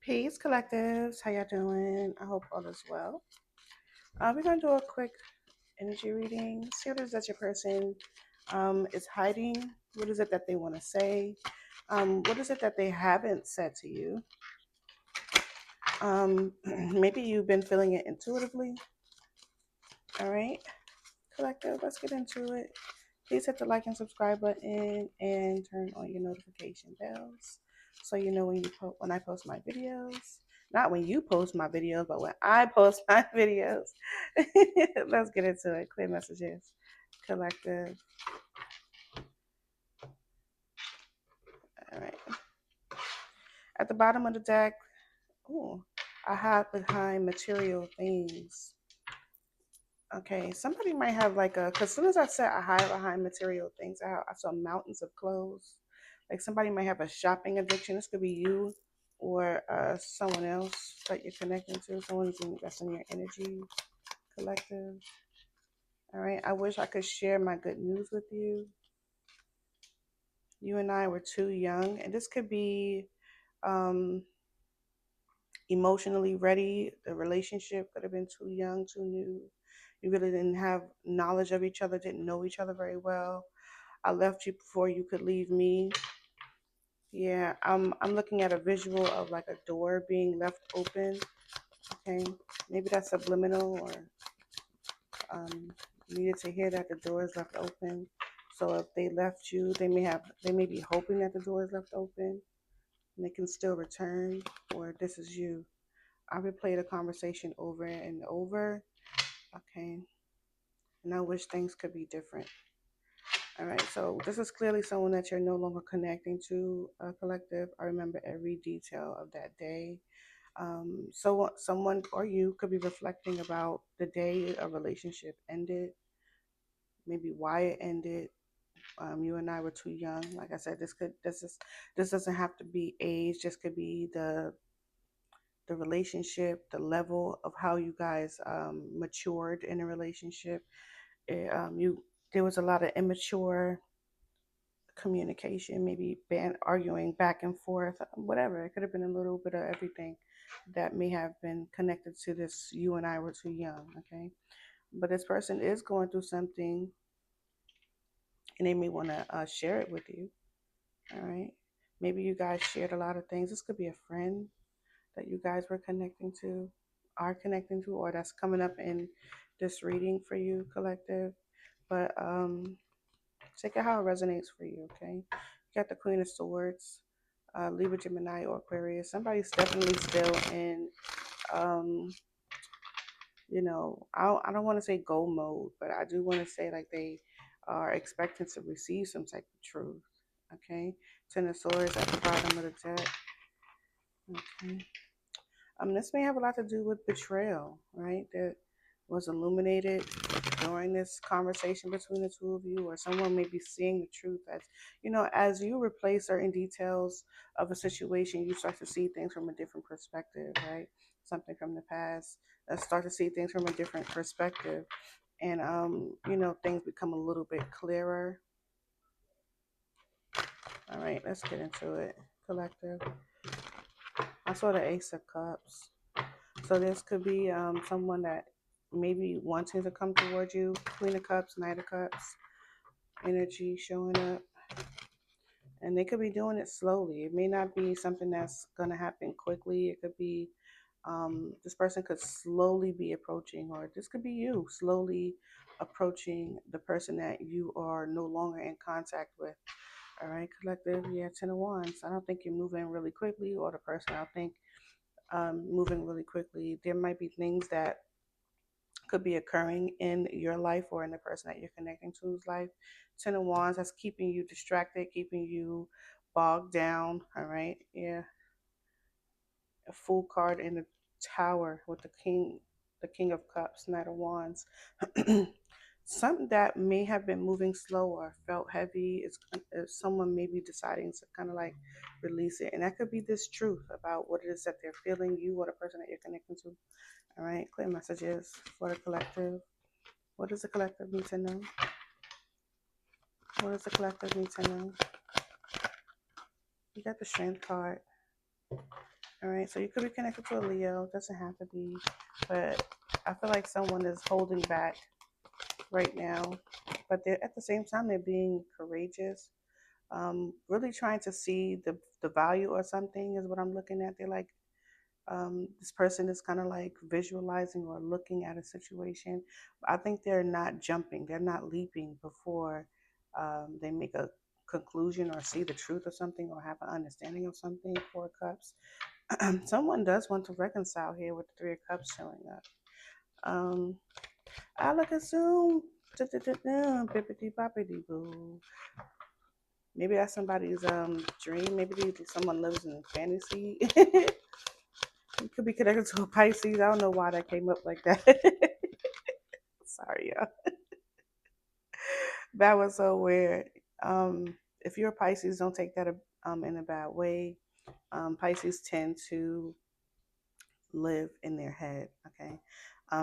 Peace, collectives. How y'all doing? I hope all is well. We're gonna do a quick energy reading. See what it is that your person is hiding. What is it that they want to say? What is it that they haven't said to you? Maybe you've been feeling it intuitively. All right, collective. Let's get into it. Please hit the like and subscribe button and turn on your notification bells so you know when I post my videos. Not when you post my videos, but when I post my videos. Let's get into it. Clear messages. Collective. All right. At the bottom of the deck, ooh, I hide behind material things. Okay, somebody might have like because as soon as I said I hide behind material things, I saw mountains of clothes. Like somebody might have a shopping addiction. This could be you or someone else that you're connecting to. That's in your energy collective. All right. I wish I could share my good news with you. You and I were too young, and this could be um, emotionally ready. The relationship could have been too young, too new. You really didn't have knowledge of each other, didn't know each other very well. I left you before you could leave me. Yeah, I'm looking at a visual of like a door being left open. Okay, maybe that's subliminal or you needed to hear that the door is left open. So if they left you, they may be hoping that the door is left open and they can still return. Or this is you. I replay the conversation over and over. Okay, and I wish things could be different. All right, so this is clearly someone that you're no longer connecting to, a collective. I remember every detail of that day. So someone or you could be reflecting about the day a relationship ended, maybe why it ended. You and I were too young. Like I said, this doesn't have to be age. This could be the relationship, the level of how you guys matured in a relationship. You there was a lot of immature communication, maybe arguing back and forth, whatever. It could have been a little bit of everything that may have been connected to this. You and I were too young, okay? But this person is going through something and they may want to share it with you, all right? Maybe you guys shared a lot of things. This could be a friend that you guys were connecting to, are connecting to, or that's coming up in this reading for you, collective. But take it how it resonates for you, okay? You got the Queen of Swords, Libra, Gemini, or Aquarius. Somebody's definitely still in, um, I don't want to say go mode, but I do want to say like they are expecting to receive some type of truth, okay? Ten of Swords at the bottom of the deck, okay? This may have a lot to do with betrayal, right? That was illuminated during this conversation between the two of you, or someone may be seeing the truth as you replace certain details of a situation, you start to see things from a different perspective, right? Something from the past, start to see things from a different perspective, and things become a little bit clearer. All right, let's get into it, collective. I saw the Ace of Cups. So this could be someone that maybe wanting to come towards you. Queen of Cups, Knight of Cups, energy showing up. And they could be doing it slowly. It may not be something that's going to happen quickly. It could be this person could slowly be approaching, or this could be you slowly approaching the person that you are no longer in contact with. All right, collective. Yeah, Ten of Wands. I don't think you're moving really quickly, or the person I think moving really quickly. There might be things that could be occurring in your life or in the person that you're connecting to's life. Ten of Wands, that's keeping you distracted, keeping you bogged down. All right, yeah. A Fool card in the Tower with the King of Cups, Knight of Wands. Something that may have been moving slow or felt heavy is someone maybe deciding to kind of like release it, and that could be this truth about what it is that they're feeling, you or the person that you're connecting to. All right, clear messages for the collective. What does the collective need to know? What does the collective need to know? You got the Strength card. All right, so you could be connected to a Leo. Doesn't have to be, but I feel like someone is holding back right now, but they're at the same time they're being courageous. Really trying to see the value or something is what I'm looking at. They're like, this person is kind of like visualizing or looking at a situation. I think they're not jumping, they're not leaping before they make a conclusion or see the truth of something or have an understanding of something. Four of Cups. Someone does want to reconcile here with the Three of Cups showing up. I look assume. Bippity boppity boo. Maybe that's somebody's dream. Maybe someone lives in fantasy. You could be connected to a Pisces. I don't know why that came up like that. Sorry, y'all. That was so weird. If you're a Pisces, don't take that in a bad way. Pisces tend to live in their head. Okay,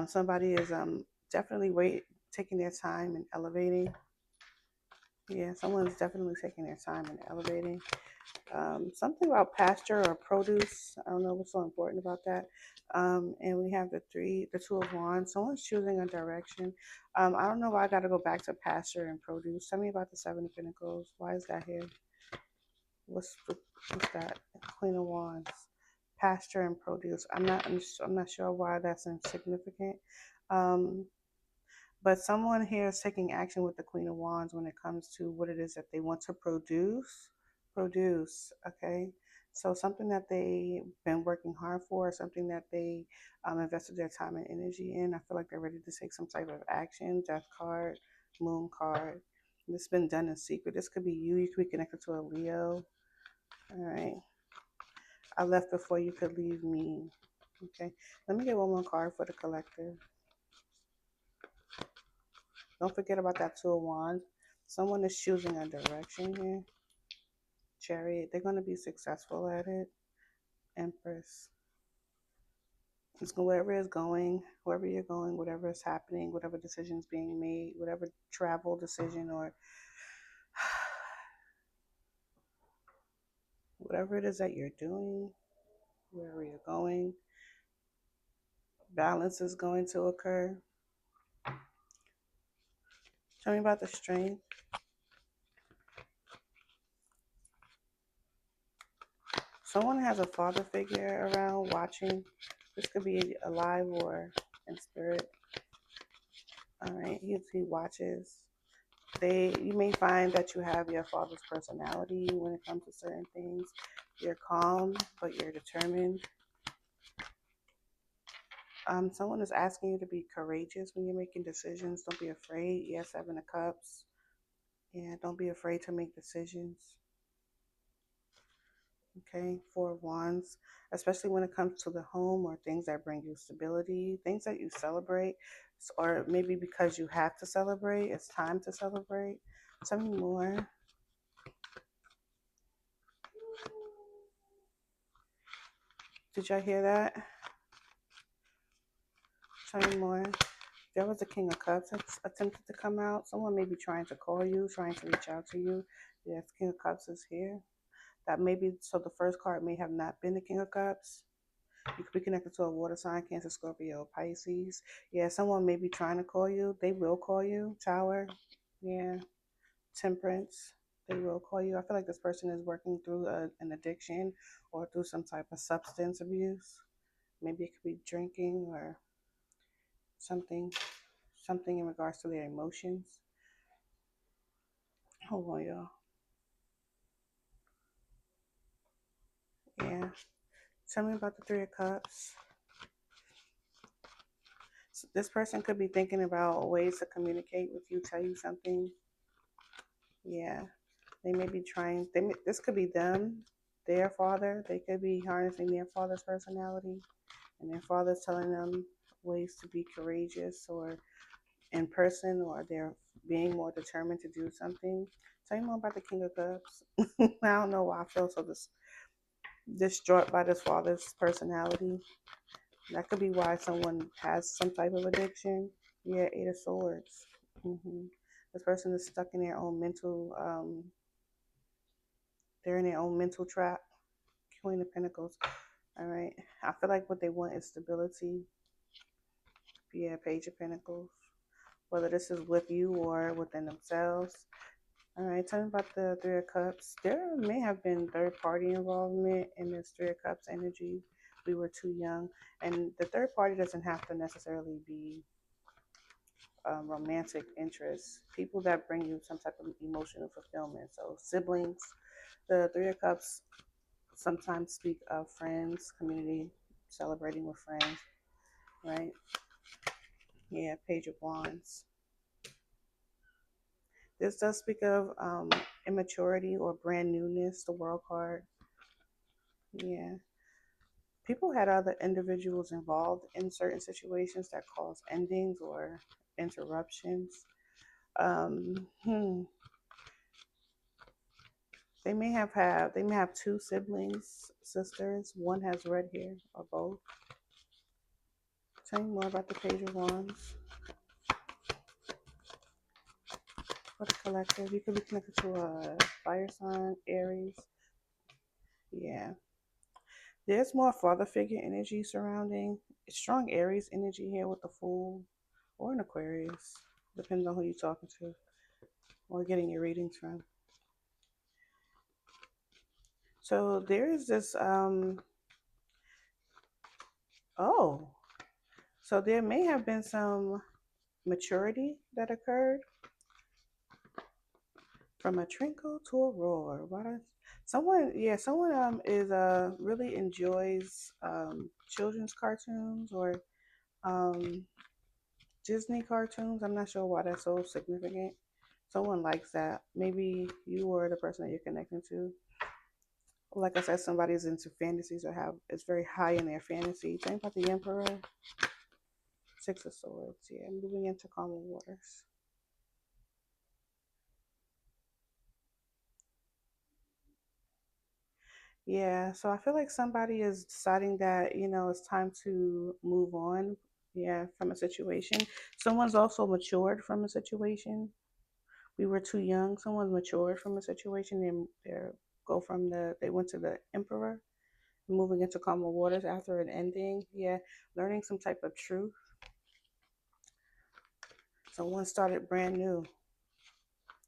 somebody is definitely taking their time and elevating. Yeah, someone's definitely taking their time and elevating. Something about pasture or produce. I don't know what's so important about that. And we have the Two of Wands. Someone's choosing a direction. I don't know why I got to go back to pasture and produce. Tell me about the Seven of Pentacles. Why is that here? What's that? Queen of Wands. Pasture and produce. I'm not sure why that's insignificant. Um, but someone here is taking action with the Queen of Wands when it comes to what it is that they want to produce. Produce, okay? So something that they've been working hard for, something that they invested their time and energy in. I feel like they're ready to take some type of action. Death card, Moon card. This has been done in secret. This could be you. You could be connected to a Leo. All right. I left before you could leave me. Okay. Let me get one more card for the collective. Don't forget about that Two of Wands. Someone is choosing a direction here. Chariot. They're going to be successful at it. Empress. It's wherever it's going, wherever you're going, whatever is happening, whatever decision's being made, whatever travel decision or whatever it is that you're doing, wherever you're going, balance is going to occur. Tell me about the strength. Someone has a father figure around watching. This could be alive or in spirit. All right, he watches. You may find that you have your father's personality when it comes to certain things. You're calm, but you're determined. Someone is asking you to be courageous when you're making decisions. Don't be afraid. Yes, Seven of Cups. Yeah, don't be afraid to make decisions. Okay, Four of Wands, especially when it comes to the home or things that bring you stability, things that you celebrate, or maybe because you have to celebrate, it's time to celebrate. Tell me more. Did y'all hear that? Tell me more. There was a King of Cups that's attempted to come out. Someone may be trying to call you, trying to reach out to you. Yes, King of Cups is here. That may be, so the first card may have not been the King of Cups. You could be connected to a water sign, Cancer, Scorpio, Pisces. Yeah, someone may be trying to call you. They will call you. Tower. Yeah. Temperance. They will call you. I feel like this person is working through an addiction or through some type of substance abuse. Maybe it could be drinking or something, something in regards to their emotions. Hold on, y'all. Yeah. Tell me about the Three of Cups. So this person could be thinking about ways to communicate with you, tell you something. Yeah. They may be trying, this could be them, their father. They could be harnessing their father's personality, and their father's telling them ways to be courageous or in person, or they're being more determined to do something. Tell me more about the King of Cups. I don't know why I feel so distraught by this father's personality. That could be why someone has some type of addiction. Yeah, Eight of Swords. This person is stuck in their own mental. They're in their own mental trap. Queen of Pentacles. All right. I feel like what they want is stability. Yeah, Page of Pentacles. Whether this is with you or within themselves. All right, tell me about the Three of Cups. There may have been third party involvement in this Three of Cups energy. We were too young. And the third party doesn't have to necessarily be romantic interests, people that bring you some type of emotional fulfillment. So, siblings, the Three of Cups sometimes speak of friends, community, celebrating with friends, right? Yeah, Page of Wands. This does speak of immaturity or brand newness, the World card. Yeah. People had other individuals involved in certain situations that cause endings or interruptions. Um, hmm. They may have two siblings, sisters. One has red hair or both. Tell me more about the Page of Wands. For the collective, you could be connected to a fire sign, Aries. Yeah. There's more father figure energy surrounding. Strong Aries energy here with the Fool or an Aquarius. Depends on who you're talking to or getting your readings from. So there is this oh, so there may have been some maturity that occurred from a trinkle to a roar. Why does someone is really enjoys children's cartoons or um Disney cartoons. I'm not sure why that's so significant. Someone likes that. Maybe you or the person that you're connecting to. Like I said, somebody's into fantasies or have it's very high in their fantasy. Think about the Emperor, Six of Swords. Yeah, moving into calmer waters. Yeah, so I feel like somebody is deciding that, it's time to move on, yeah, from a situation. Someone's also matured from a situation. We were too young. Someone's matured from a situation and they went to the Emperor, moving into calmer waters after an ending. Yeah, learning some type of truth. Someone started brand new.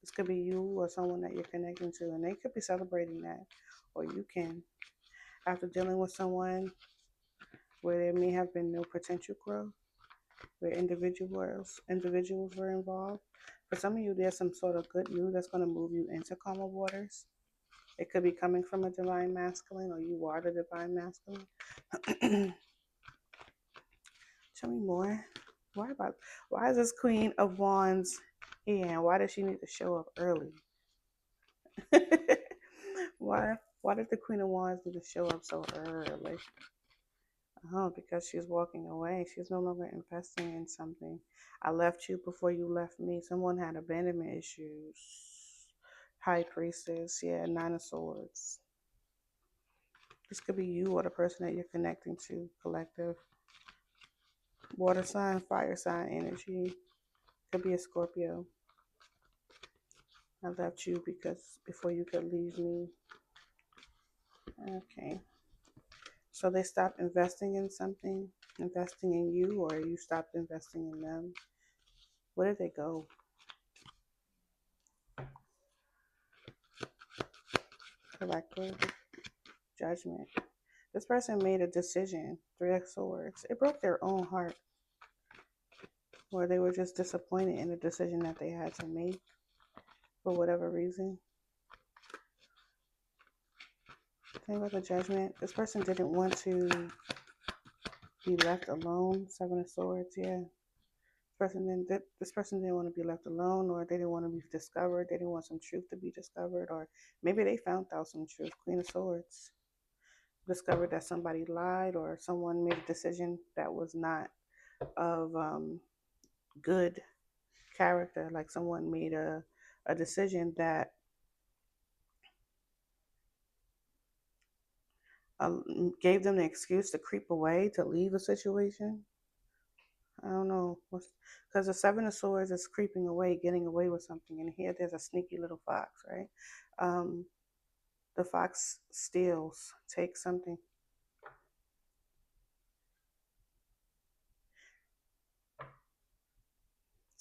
This could be you or someone that you're connecting to, and they could be celebrating that, or you can. After dealing with someone where there may have been no potential growth, where individuals were involved. For some of you, there's some sort of good news that's going to move you into calmer waters. It could be coming from a divine masculine, or you are the divine masculine. Tell me more. Why is this Queen of Wands here, and why does she need to show up early? why did the Queen of Wands need to show up so early? Oh, because she's walking away. She's no longer investing in something. I left you before you left me. Someone had abandonment issues. High Priestess, yeah, Nine of Swords. This could be you or the person that you're connecting to, collective. Water sign, fire sign energy. Could be a Scorpio. I left you because before you could leave me. Okay. So they stopped investing in something, investing in you, or you stopped investing in them. Where did they go? Collective, judgment. This person made a decision, Three of Swords. It broke their own heart, or they were just disappointed in the decision that they had to make for whatever reason. Think about the judgment. This person didn't want to be left alone. Seven of Swords, yeah. This person didn't want to be left alone, or they didn't want to be discovered. They didn't want some truth to be discovered, or maybe they found out some truth. Queen of Swords discovered that somebody lied, or someone made a decision that was not of good character. Like someone made a decision that gave them the excuse to creep away, to leave a situation. I don't know, because the Seven of Swords is creeping away, getting away with something, and here there's a sneaky little fox, right? Um, the fox steals, takes something.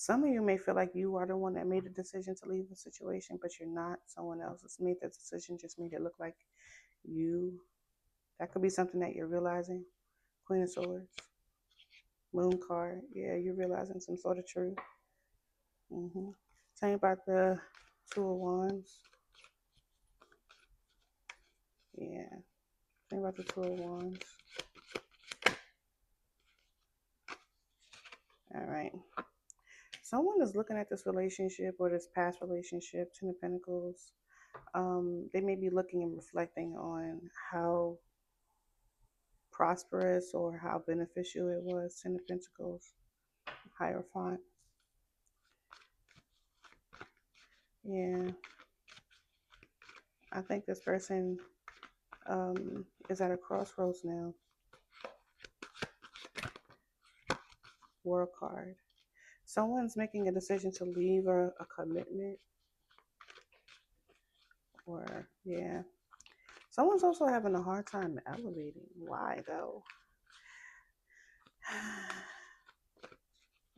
Some of you may feel like you are the one that made the decision to leave the situation, but you're not. Someone else has made the decision, just made it look like you. That could be something that you're realizing. Queen of Swords, Moon card. Yeah, you're realizing some sort of truth. Tell me about the Two of Wands. Yeah. Tell me about the Two of Wands. All right. Someone is looking at this relationship or this past relationship, Ten of Pentacles. They may be looking and reflecting on how prosperous or how beneficial it was. Ten of Pentacles, Hierophant. Yeah. I think this person is at a crossroads now. World card. Someone's making a decision to leave a commitment. Or, yeah. Someone's also having a hard time elevating. Why, though?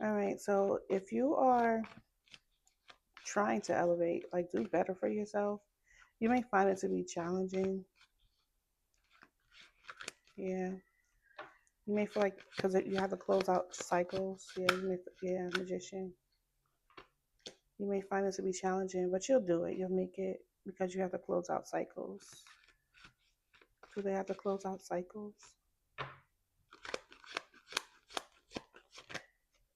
All right, so if you are trying to elevate, like do better for yourself, you may find it to be challenging. Yeah. You may feel like, because you have to close out cycles. Yeah, Magician. You may find it to be challenging, but you'll do it. You'll make it because you have to close out cycles. Do they have to close out cycles?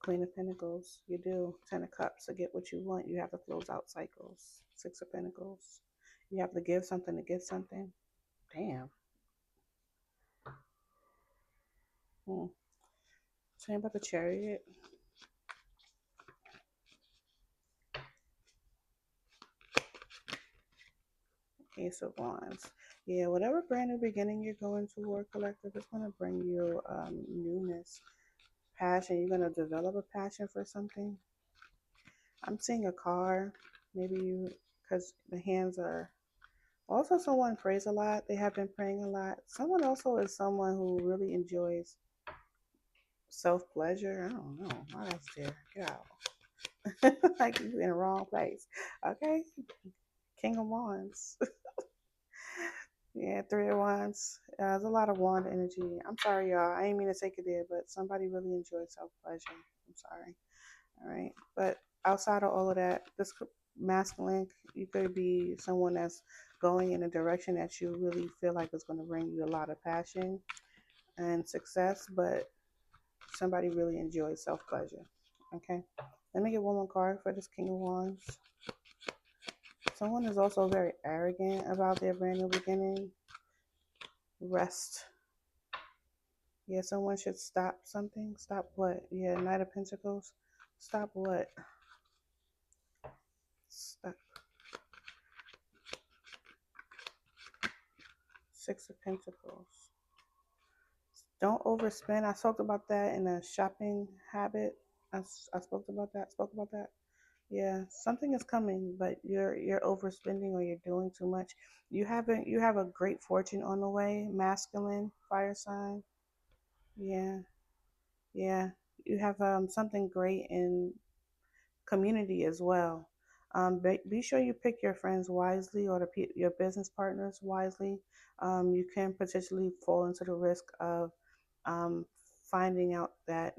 Queen of Pentacles. You do. Ten of Cups. To get what you want, you have to close out cycles. Six of Pentacles. You have to give something to get something. Damn. Tell me about the Chariot. Ace of Wands. Yeah, whatever brand new beginning you're going toward, collective, is going to bring you newness, passion. You're going to develop a passion for something. I'm seeing a car. Maybe you, because the hands are. Also, someone prays a lot. They have been praying a lot. Someone also is someone who really enjoys self-pleasure. I don't know why that's there. Get out. Like you're in the wrong place. Okay? King of Wands. Yeah, Three of Wands. There's a lot of wand energy. I'm sorry, y'all. I ain't mean to take it there, but somebody really enjoys self-pleasure. I'm sorry. All right. But outside of all of that, this masculine, you could be someone that's going in a direction that you really feel like is going to bring you a lot of passion and success, but somebody really enjoys self-pleasure. Okay. Let me get one more card for this King of Wands. Someone is also very arrogant about their brand new beginning. Rest. Yeah, someone should stop something. Stop what? Yeah, Knight of Pentacles. Stop what? Stop. Six of Pentacles. Don't overspend. I talked about that in a shopping habit. I spoke about that. Spoke about that. Yeah, something is coming, but you're overspending or you're doing too much. You have a great fortune on the way. Masculine, fire sign. Yeah, yeah. You have something great in community as well. Be sure you pick your friends wisely or your business partners wisely. You can potentially fall into the risk of um, finding out that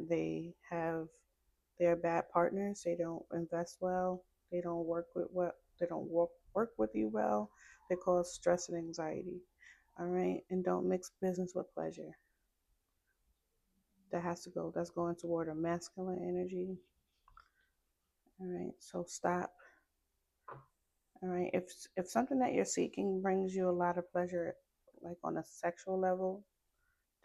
they're bad partners. They don't invest well. They don't work with they don't work with you well. They cause stress and anxiety. All right, and don't mix business with pleasure. That's going toward a masculine energy. All right, so stop. All right, if something that you're seeking brings you a lot of pleasure, like on a sexual level,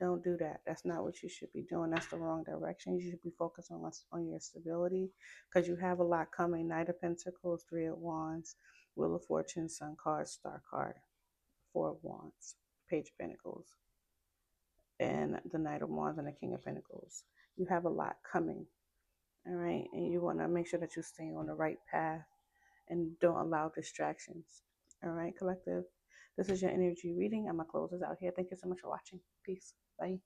don't do that. That's not what you should be doing. That's the wrong direction. You should be focused on your stability because you have a lot coming. Knight of Pentacles, Three of Wands, Wheel of Fortune, Sun card, Star card, Four of Wands, Page of Pentacles, and the Knight of Wands and the King of Pentacles. You have a lot coming. All right, and you want to make sure that you stay on the right path and don't allow distractions. All right, collective. This is your energy reading. I'm going to close this out here. Thank you so much for watching. Peace. Bye.